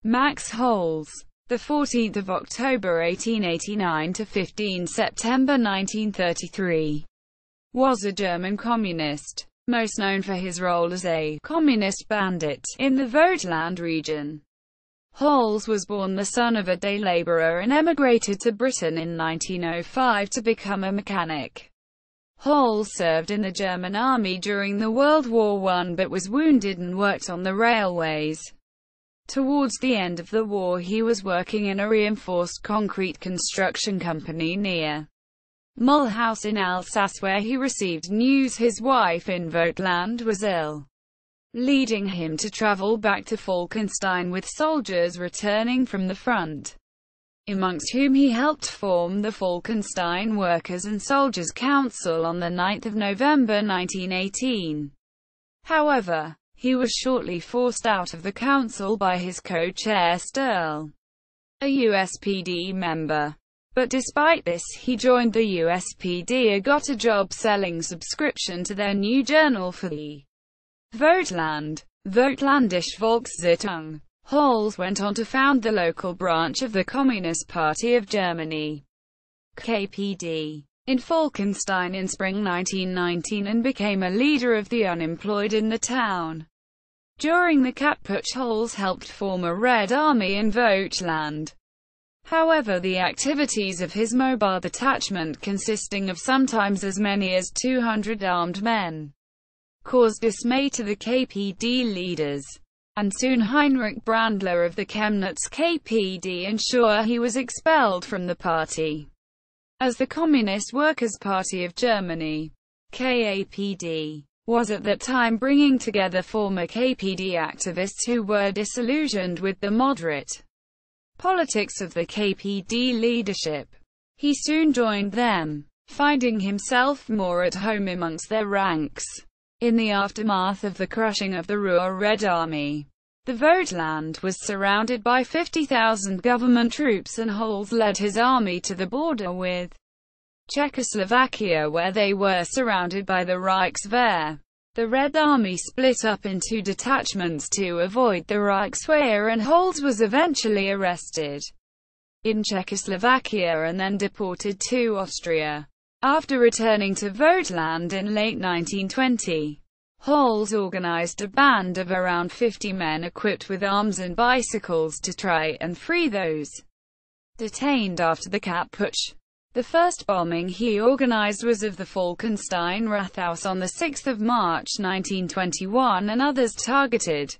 Max Hoelz, the 14th of October 1889 to 15 September 1933, was a German communist, most known for his role as a Communist Bandit in the Vogtland region. Hoelz was born the son of a day laborer and emigrated to Britain in 1905 to become a mechanic. Hoelz served in the German army during the World War I but was wounded and worked on the railways. Towards the end of the war he was working in a reinforced concrete construction company near Mulhouse in Alsace, where he received news his wife in Vogtland was ill, leading him to travel back to Falkenstein with soldiers returning from the front, amongst whom he helped form the Falkenstein Workers' and Soldiers' Council on 9 November 1918. However, he was shortly forced out of the council by his co-chair Sturl, a USPD member. But despite this, he joined the USPD and got a job selling subscription to their new journal for the Vogtland, Vogtlandische Volkszeitung. Hoelz went on to found the local branch of the Communist Party of Germany, KPD, in Falkenstein in spring 1919 and became a leader of the unemployed in the town. During the Kapp-Putsch, Hoelz helped form a Red Army in Vogtland. However, the activities of his mobile detachment, consisting of sometimes as many as 200 armed men, caused dismay to the KPD leaders, and soon Heinrich Brandler of the Chemnitz KPD ensured he was expelled from the party. As the Communist Workers' Party of Germany, KAPD, was at that time bringing together former KPD activists who were disillusioned with the moderate politics of the KPD leadership, he soon joined them, finding himself more at home amongst their ranks. In the aftermath of the crushing of the Ruhr Red Army, the Vogtland was surrounded by 50,000 government troops and Hoelz led his army to the border with Czechoslovakia, where they were surrounded by the Reichswehr. The Red Army split up in two detachments to avoid the Reichswehr, and Hoelz was eventually arrested in Czechoslovakia and then deported to Austria. After returning to Vogtland in late 1920, Hoelz organized a band of around 50 men equipped with arms and bicycles to try and free those detained after the Kapp-Putsch. The first bombing he organized was of the Falkenstein Rathaus on 6 March 1921, and others targeted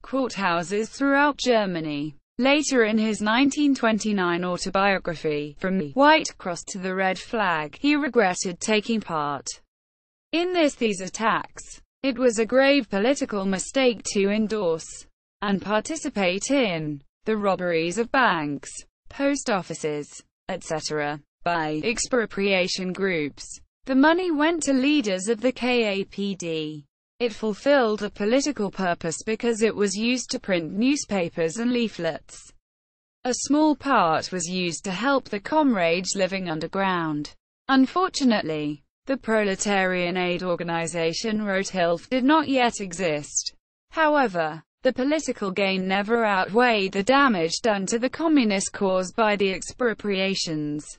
courthouses throughout Germany. Later in his 1929 autobiography, From the White Cross to the Red Flag, he regretted taking part in these attacks. It was a grave political mistake to endorse and participate in the robberies of banks, post offices, etc. by expropriation groups. The money went to leaders of the KAPD. It fulfilled a political purpose because it was used to print newspapers and leaflets. A small part was used to help the comrades living underground. Unfortunately, the Proletarian Aid Organization Hoelz did not yet exist. However, the political gain never outweighed the damage done to the communist cause by the expropriations.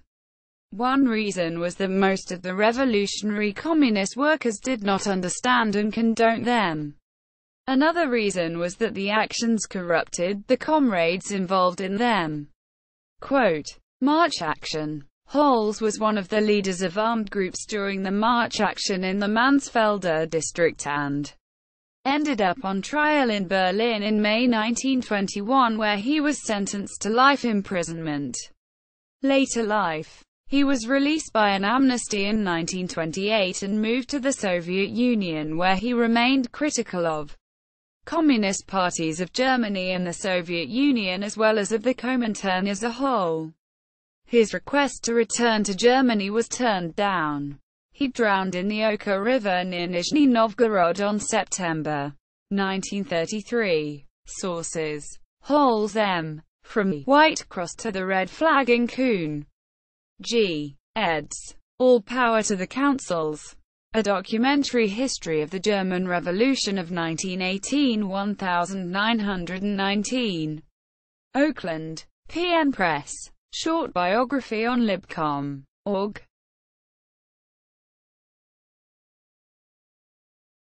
One reason was that most of the revolutionary communist workers did not understand and condone them. Another reason was that the actions corrupted the comrades involved in them. Quote, March Action. Hoelz was one of the leaders of armed groups during the March Action in the Mansfelder district and ended up on trial in Berlin in May 1921, where he was sentenced to life imprisonment. Later life. He was released by an amnesty in 1928 and moved to the Soviet Union, where he remained critical of communist parties of Germany and the Soviet Union as well as of the Comintern as a whole. His request to return to Germany was turned down. He drowned in the Oka River near Nizhny Novgorod on September 1933. Sources: Hoelz M. From the White Cross to the Red Flag in Kuhn. G. eds. All Power to the Councils. A Documentary History of the German Revolution of 1918, 1919. Oakland. PN Press. Short biography on libcom.org.